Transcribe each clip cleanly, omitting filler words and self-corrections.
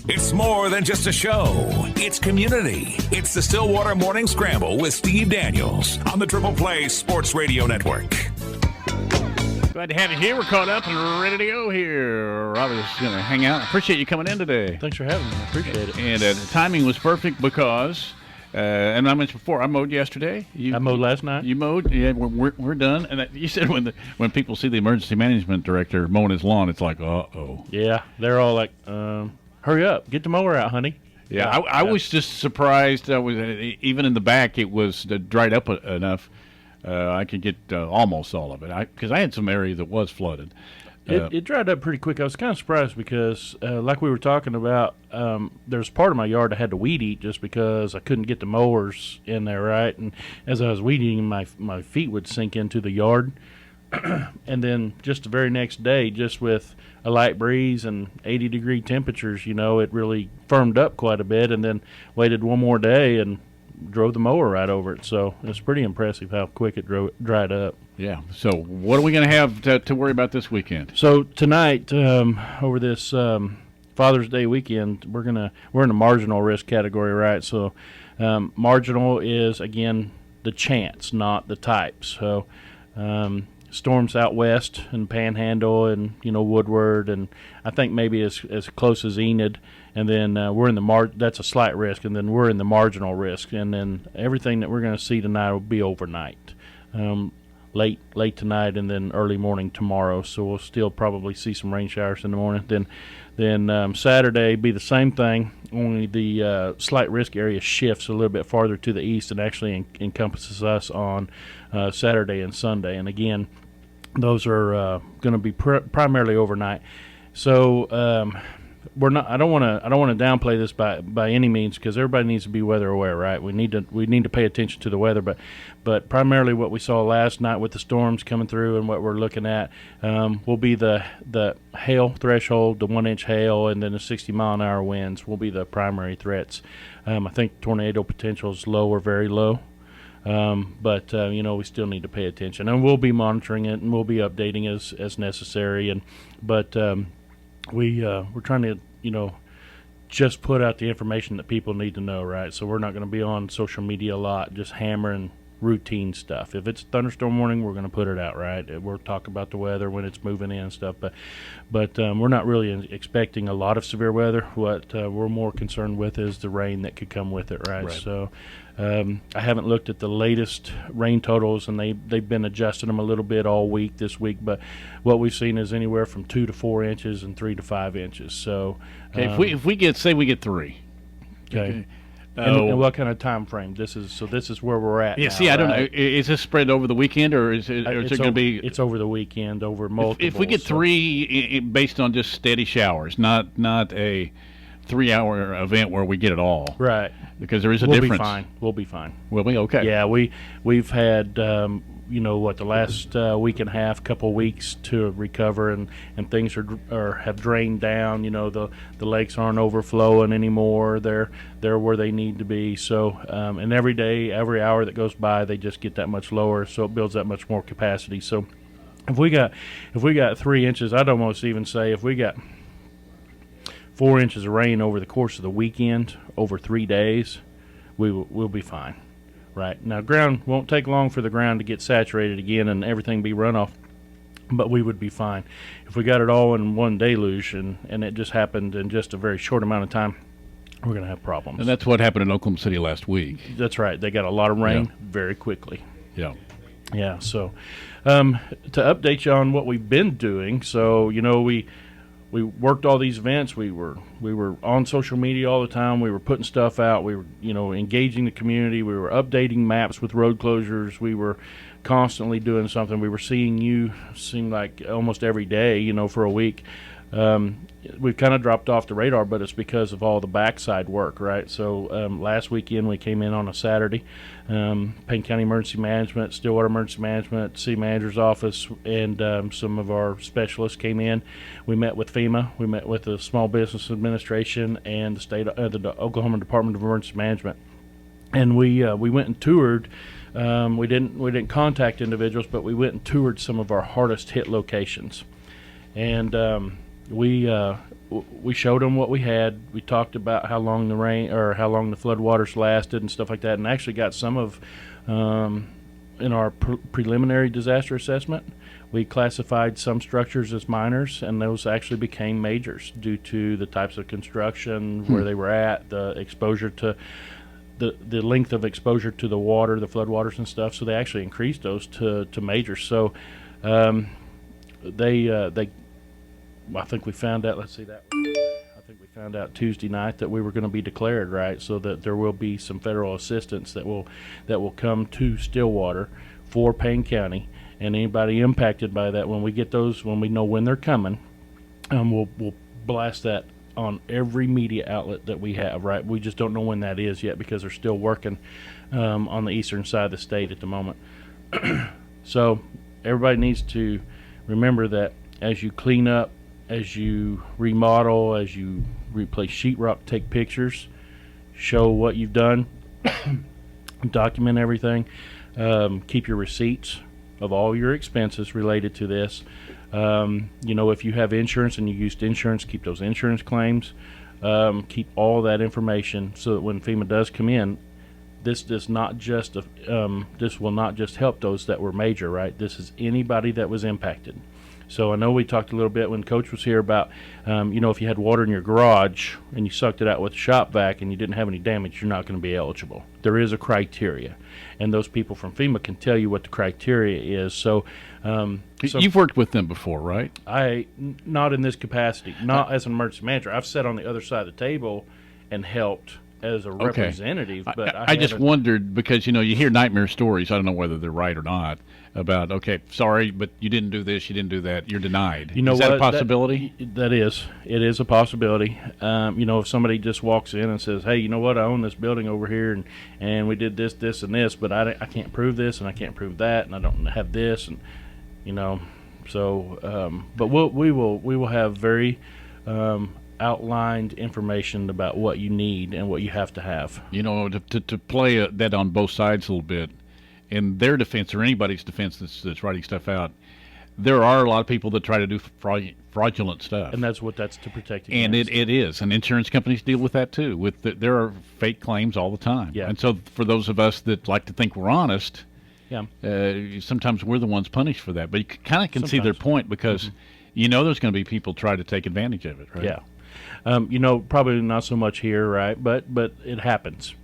It's more than just a show. It's community. It's the Stillwater Morning Scramble with Steve Daniels on the Triple Play Sports Radio Network. Glad to have you here. We're caught up and ready to go here. Robbie's going to hang out. Appreciate you coming in today. Thanks for having me. I appreciate it. And the timing was perfect because, and I mentioned before, I mowed yesterday. I mowed last night. You mowed? Yeah, we're done. And you said when people see the emergency management director mowing his lawn, it's like, uh-oh. Yeah, they're all like, hurry up, get the mower out, honey. Yeah, I was just surprised. I was even in the back, it was dried up enough. I could get almost all of it because I had some area that was flooded. It dried up pretty quick. I was kind of surprised because, like we were talking about, there's part of my yard I had to weed eat just because I couldn't get the mowers in there, right? And as I was weed eating, my feet would sink into the yard. And then just the very next day, just with a light breeze and 80-degree temperatures, it really firmed up quite a bit, and then waited one more day and drove the mower right over it. So it's pretty impressive how quick it dried up. Yeah. So what are we going to have to worry about this weekend? So tonight, over this Father's Day weekend, we're in the marginal risk category, right? So marginal is, again, the chance, not the type. So storms out west and Panhandle and Woodward, and I think maybe as close as Enid. And then we're in the that's a slight risk, and then we're in the marginal risk. And then everything that we're going to see tonight will be overnight, late tonight, and then early morning tomorrow. So we'll still probably see some rain showers in the morning. Then Saturday be the same thing, only the slight risk area shifts a little bit farther to the east and actually encompasses us on Saturday and Sunday. And again, those are going to be primarily overnight. So I don't want to downplay this by any means, because everybody needs to be weather aware, right? We need to pay attention to the weather, but primarily what we saw last night with the storms coming through and what we're looking at will be the hail threshold, the 1-inch hail, and then the 60-mile-an-hour winds will be the primary threats. I think tornado potential is low or very low. But we still need to pay attention, and we'll be monitoring it, and we'll be updating as necessary. But we're trying to just put out the information that people need to know, right? So we're not going to be on social media a lot, just hammering routine stuff. If it's a thunderstorm warning, we're going to put it out, right? We'll talk about the weather when it's moving in and stuff, but we're not really expecting a lot of severe weather. What we're more concerned with is the rain that could come with it, right? So I haven't looked at the latest rain totals, and they've been adjusting them a little bit all week this week, but what we've seen is anywhere from 2 to 4 inches and 3 to 5 inches. So if we get 3. Okay. And what kind of time frame? This is where we're at. Yeah, now, see, I don't right? know. Is this spread over the weekend, or is it going to be? It's over the weekend, over multiple. If we get 3, based on just steady showers, not a 3-hour event where we get it all. Right. Because there is a difference. We'll be fine. Will we? Okay. Yeah, we've had the last week and a half, couple weeks to recover, and things have drained down. The lakes aren't overflowing anymore. They're where they need to be. So and every day, every hour that goes by, they just get that much lower. So it builds that much more capacity. So if we got 3 inches, I'd almost even say if we got 4 inches of rain over the course of the weekend, over 3 days, we'll be fine. Right. Now, ground won't take long for the ground to get saturated again and everything be runoff, but we would be fine. If we got it all in one deluge and it just happened in just a very short amount of time, we're going to have problems. And that's what happened in Oklahoma City last week. That's right. They got a lot of rain very quickly. Yeah. Yeah. So to update you on what we've been doing, so, we worked all these events. We were on social media all the time. We were putting stuff out. We were, engaging the community. We were updating maps with road closures. We were constantly doing something. We were seeing you seem like almost every day, for a week. We've kind of dropped off the radar, but it's because of all the backside work, right? So last weekend we came in on a Saturday. Payne County Emergency Management, Stillwater Emergency Management, City Manager's Office, and some of our specialists came in. We met with FEMA. We met with the Small Business Administration and the Oklahoma Department of Emergency Management. And we went and toured. We didn't contact individuals, but we went and toured some of our hardest hit locations. And we we showed them what we had. We talked about how long the rain or how long the floodwaters lasted and stuff like that, and actually got some of in our preliminary disaster assessment. We classified some structures as minors, and those actually became majors due to the types of construction, where they were at, the exposure to the length of exposure to the water, the floodwaters and stuff. So they actually increased those to majors. So I think we found out. Let's see that. I think we found out Tuesday night that we were going to be declared, right? So that there will be some federal assistance that will come to Stillwater for Payne County, and anybody impacted by that. When we get those, when we know when they're coming, we'll blast that on every media outlet that we have. Right? We just don't know when that is yet because they're still working on the eastern side of the state at the moment. So everybody needs to remember that as you clean up, as you remodel, as you replace sheetrock, take pictures, show what you've done, document everything, keep your receipts of all your expenses related to this. If you have insurance and you used insurance, keep those insurance claims, keep all that information so that when FEMA does come in, this will not just help those that were major, right? This is anybody that was impacted. So I know we talked a little bit when Coach was here about, if you had water in your garage and you sucked it out with a shop vac and you didn't have any damage, you're not going to be eligible. There is a criteria, and those people from FEMA can tell you what the criteria is. So you've worked with them before, right? Not in this capacity, not as an emergency manager. I've sat on the other side of the table and helped as a representative. But I just wondered because, you hear nightmare stories. I don't know whether they're right or not about, okay, sorry, but you didn't do this, you didn't do that, you're denied. Is that a possibility? It is a possibility. If somebody just walks in and says, hey, you know what, I own this building over here and we did this, and this, but I can't prove this and I can't prove that and I don't have this, and, but we will have very outlined information about what you need and what you have to have. To play that on both sides a little bit, in their defense or anybody's defense that's writing stuff out, there are a lot of people that try to do fraudulent stuff, and that's to protect against. And it is, and insurance companies deal with that too. There are fake claims all the time. Yeah. And so for those of us that like to think we're honest, yeah, sometimes we're the ones punished for that. But you kind of can see their point because there's going to be people try to take advantage of it, right? Yeah. Probably not so much here, right? But it happens.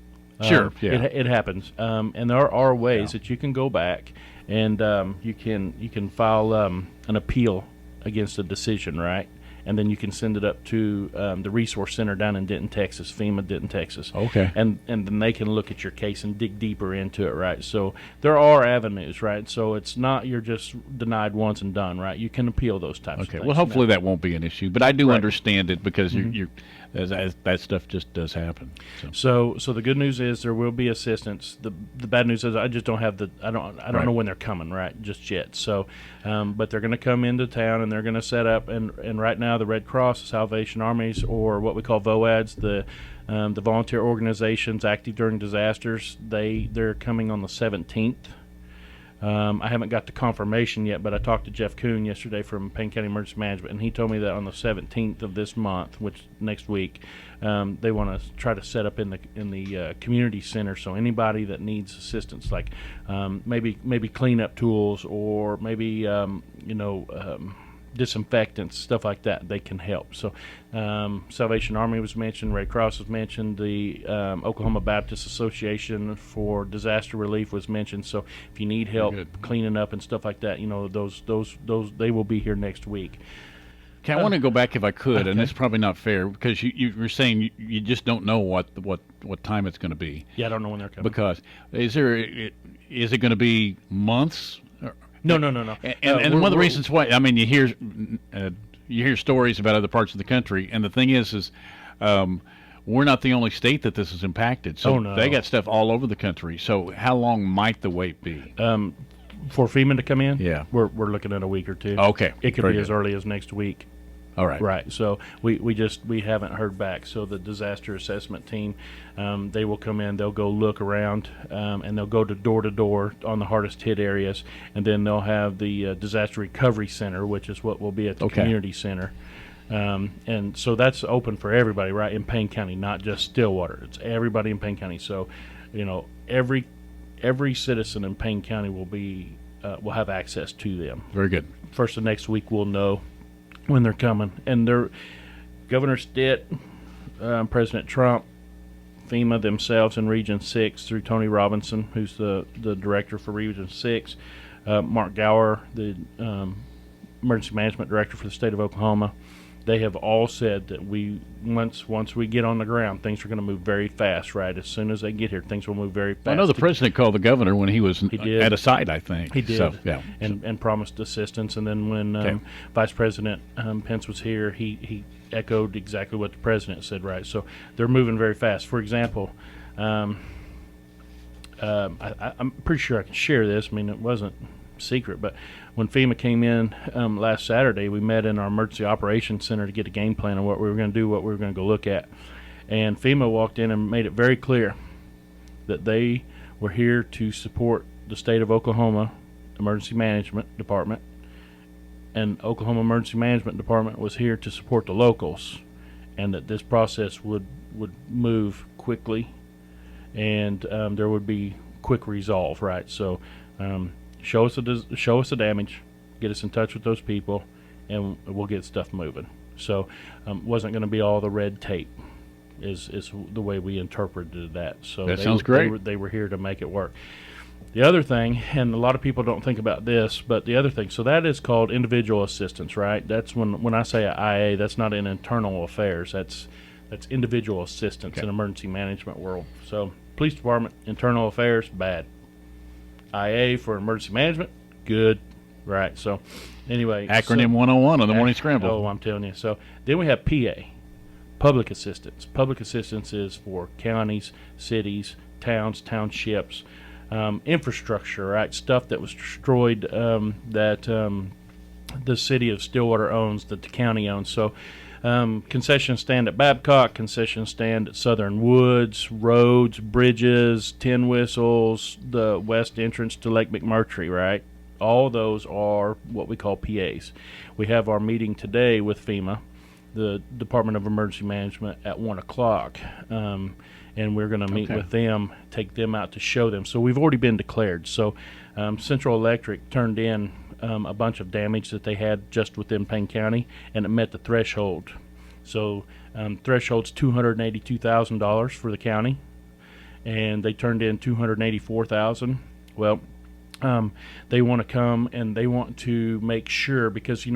Sure, yeah. It happens, and there are ways that you can go back and you can file an appeal against a decision, right? And then you can send it up to the resource center down in Denton, Texas, FEMA Denton, Texas. Okay. And then they can look at your case and dig deeper into it, right? So there are avenues, right? So it's not you're just denied once and done, right? You can appeal those types of things. Okay. Well, hopefully that won't be an issue, but I do understand it because you're that stuff just does happen. So the good news is there will be assistance. The bad news is I just don't have I don't know when they're coming, right, just yet. So but they're going to come into town and they're going to set up, and right now the Red Cross, the Salvation Armies, or what we call VOADs, the volunteer organizations active during disasters, they're coming on the 17th. I haven't got the confirmation yet, but I talked to Jeff Kuhn yesterday from Payne County Emergency Management, and he told me that on the 17th of this month, which next week, they want to try to set up in the community center. So anybody that needs assistance, like maybe cleanup tools or maybe disinfectants, stuff like that, they can help. So Salvation Army was mentioned, Red Cross was mentioned, the Oklahoma Baptist Association for Disaster Relief was mentioned. So if you need help cleaning up and stuff like that, those they will be here next week. Okay, I want to go back if I could, and it's probably not fair because you were saying you just don't know what time it's going to be. Yeah, I don't know when they're coming. Because is it going to be months? No. And one of the reasons why, I mean, you hear stories about other parts of the country, and the thing is we're not the only state that this is impacted. So they got stuff all over the country. So how long might the wait be? For FEMA to come in? Yeah. We're looking at a week or two. Okay. It could be as early as next week. All right. Right. So we haven't heard back. So the disaster assessment team, they will come in, they'll go look around, and they'll go to door on the hardest hit areas, and then they'll have the disaster recovery center, which is what will be at the community center. And so that's open for everybody, right, in Payne County, not just Stillwater. It's everybody in Payne County. So, every citizen in Payne County will have access to them. Very good. First of next week, we'll know when they're coming. And Governor Stitt, President Trump, FEMA themselves in Region 6 through Tony Robinson, who's the director for Region 6, Mark Gower, the Emergency Management Director for the state of Oklahoma. They have all said that once we get on the ground, things are going to move very fast, right? As soon as they get here, things will move very fast. I know the president called the governor when he was at a site, I think. He did, so, yeah. and promised assistance. And then when Vice President Pence was here, he echoed exactly what the president said, right? So they're moving very fast. For example, I'm pretty sure I can share this. I mean, it wasn't secret, but when FEMA came in last Saturday, we met in our emergency operations center to get a game plan of what we were going to do, what we were going to go look at. And FEMA walked in and made it very clear that they were here to support the state of Oklahoma Emergency Management Department, and Oklahoma Emergency Management Department was here to support the locals, and that this process would move quickly, and there would be quick resolve, right? So show us the damage, get us in touch with those people, and we'll get stuff moving. So wasn't going to be all the red tape is the way we interpreted that. So that sounds great. They were here to make it work. The other thing, and a lot of people don't think about this, but the other thing, so that is called individual assistance, right? That's when I say IA, that's not in internal affairs. That's individual assistance in emergency management world. So police department, internal affairs, bad. IA for emergency management, good, right? So anyway. Acronym 101 on the Morning Scramble. Oh, I'm telling you. So then we have PA, public assistance. Public assistance is for counties, cities, towns, townships, infrastructure, right? Stuff that was destroyed that the city of Stillwater owns, that the county owns. So concession stand at Babcock, concession stand at Southern Woods, roads, bridges, tin whistles, the west entrance to Lake McMurtry, right? All those are what we call PAs. We have our meeting today with FEMA, the Department of Emergency Management, at 1 o'clock. And we're going to meet with them, take them out to show them. So we've already been declared. So Central Electric turned in a bunch of damage that they had just within Payne County, and it met the threshold. So threshold's $282,000 for the county, and they turned in $284,000. Well, they want to come and they want to make sure, because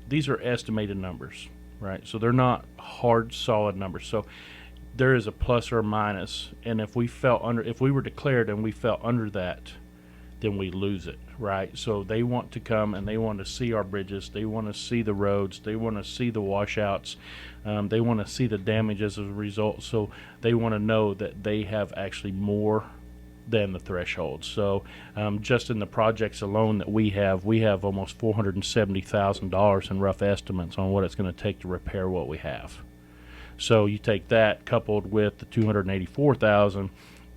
these are estimated numbers, right? So they're not hard, solid numbers. So there is a plus or minus, and if we were declared and we fell under that, then we lose it, right? So they want to come and they want to see our bridges, they want to see the roads, they want to see the washouts, they want to see the damage as a result. So they want to know that they have actually more than the threshold. So just in the projects alone that we have almost $470,000 in rough estimates on what it's going to take to repair what we have. So you take that coupled with the $284,000,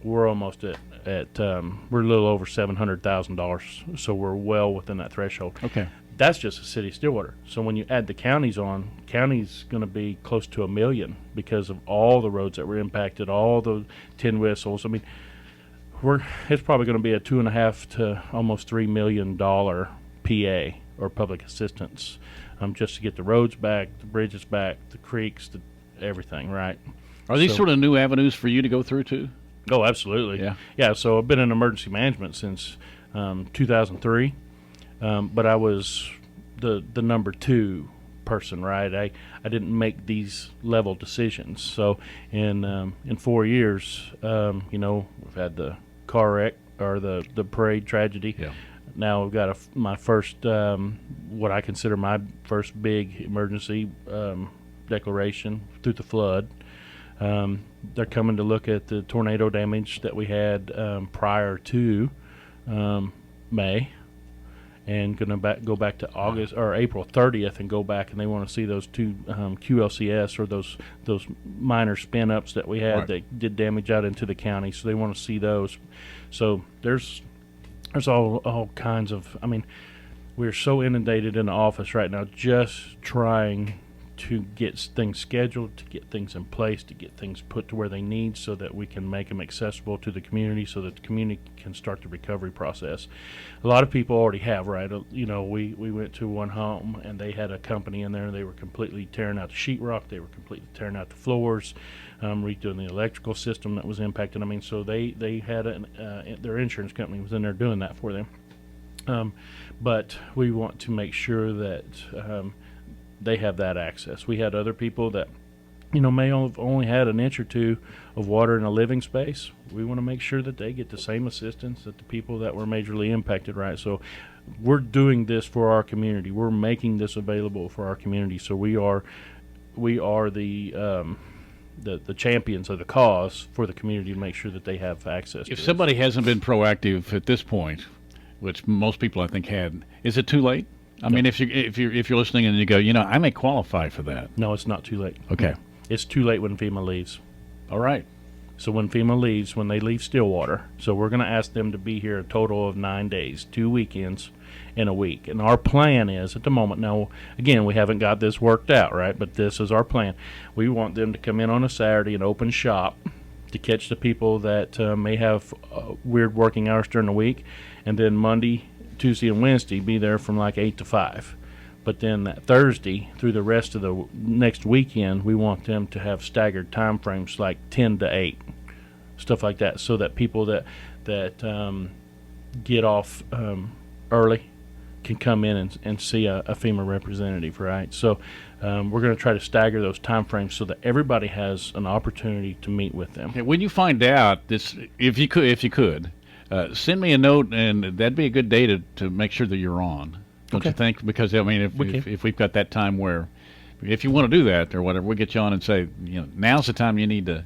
we're almost at we're a little over $700,000. So we're well within that threshold. Okay, that's just the city of Stillwater. So when you add the counties on, county's going to be close to $1 million because of all the roads that were impacted, all the tin whistles. I mean, it's probably going to be a $2.5 to almost $3 million PA or public assistance just to get the roads back, the bridges back, the creeks, everything, right? Are these sort of new avenues for you to go through too? Oh, absolutely. Yeah. So I've been in emergency management since 2003, but I was the number 2 person, right? I didn't make these level decisions. So in 4 years, we've had the car wreck or the parade tragedy. Yeah. Now we've got my first, what I consider my first big emergency declaration through the flood. They're coming to look at the tornado damage that we had prior to May, and going to go back to August or April 30th and go back, and they want to see those 2 QLCS or those minor spin ups that we had that did damage out into the county. So they want to see those. So there's all kinds of. I mean, we're so inundated in the office right now, just trying to get things scheduled, to get things in place, to get things put to where they need so that we can make them accessible to the community so that the community can start the recovery process. A lot of people already have, right? You know, we went to one home and they had a company in there and they were completely tearing out the sheetrock, they were completely tearing out the floors, redoing the electrical system that was impacted. I mean, so they had their insurance company was in there doing that for them. But we want to make sure that they have that access. We had other people that, you know, may have only had an inch or two of water in a living space. We want to make sure that they get the same assistance that the people that were majorly impacted, right? So we're doing this for our community. We're making this available for our community. So we are the champions of the cause for the community to make sure that they have access to If somebody this. hasn't been proactive at this point, which most people I think had, is it too late? I mean, if you're listening and you go, you know, I may qualify for that. No, it's not too late. Okay. It's too late when FEMA leaves. All right. So when FEMA leaves, when they leave Stillwater, so we're going to ask them to be here a total of 9 days, 2 weekends in a week. And our plan is, at the moment, now, again, we haven't got this worked out, right? But this is our plan. We want them to come in on a Saturday and open shop to catch the people that may have weird working hours during the week. And then Monday, Tuesday, and Wednesday be there from like 8 to 5. But then that Thursday through the rest of the next weekend, we want them to have staggered time frames like 10 to 8, stuff like that, so that people that get off early can come in and see a FEMA representative, right? So we're going to try to stagger those time frames so that everybody has an opportunity to meet with them. Okay, when you find out this, if you could, send me a note, and that'd be a good day to make sure that you're on. Don't you think? Because, I mean, if we've got that time where, if you want to do that or whatever, we'll get you on and say, you know, now's the time you need to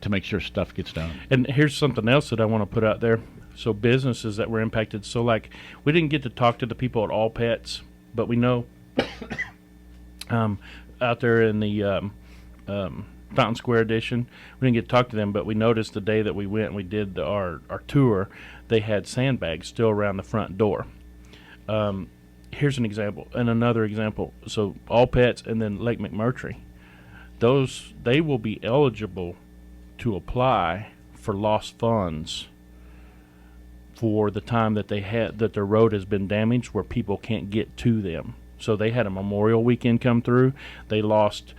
make sure stuff gets done. And here's something else that I want to put out there. So businesses that were impacted. So, like, we didn't get to talk to the people at All Pets, but we know out there in the Fountain Square edition, we didn't get to talk to them, but we noticed the day that we went and we did our tour, they had sandbags still around the front door. Here's an example, and another example. So All Pets and then Lake McMurtry, they will be eligible to apply for lost funds for the time that their road has been damaged where people can't get to them. So they had a Memorial Weekend come through. They lost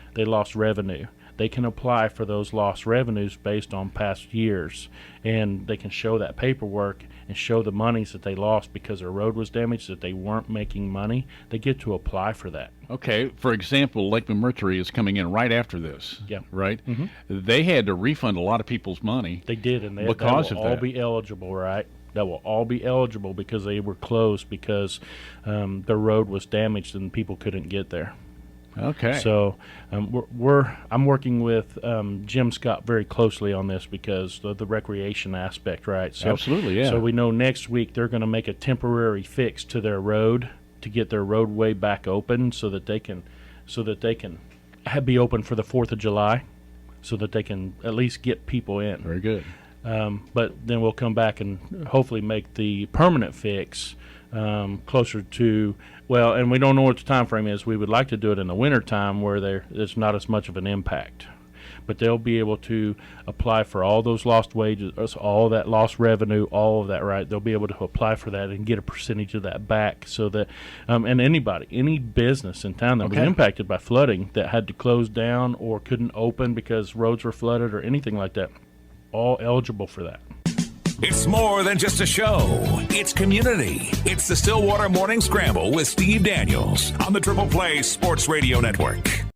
revenue. They can apply for those lost revenues based on past years, and they can show that paperwork and show the monies that they lost because their road was damaged, that they weren't making money. They get to apply for that. Okay, for example, Lake McMurtry is coming in right after this. Yeah. Right? Mm-hmm. They had to refund a lot of people's money. They did, and because that will all be eligible, right? That will all be eligible because they were closed because the road was damaged and people couldn't get there. Okay. So I'm working with Jim Scott very closely on this because of the recreation aspect, right? So, absolutely, yeah. So we know next week they're going to make a temporary fix to their road to get their roadway back open so that they can be open for the 4th of July, so that they can at least get people in. Very good. But then we'll come back and hopefully make the permanent fix closer to, well, and we don't know what the time frame is. We would like to do it in the winter time where there's not as much of an impact. But they'll be able to apply for all those lost wages, all that lost revenue, all of that, right? They'll be able to apply for that and get a percentage of that back so that, and any business in town that was impacted by flooding that had to close down or couldn't open because roads were flooded or anything like that, all eligible for that. It's more than just a show. It's community. It's the Stillwater Morning Scramble with Steve Daniels on the Triple Play Sports Radio Network.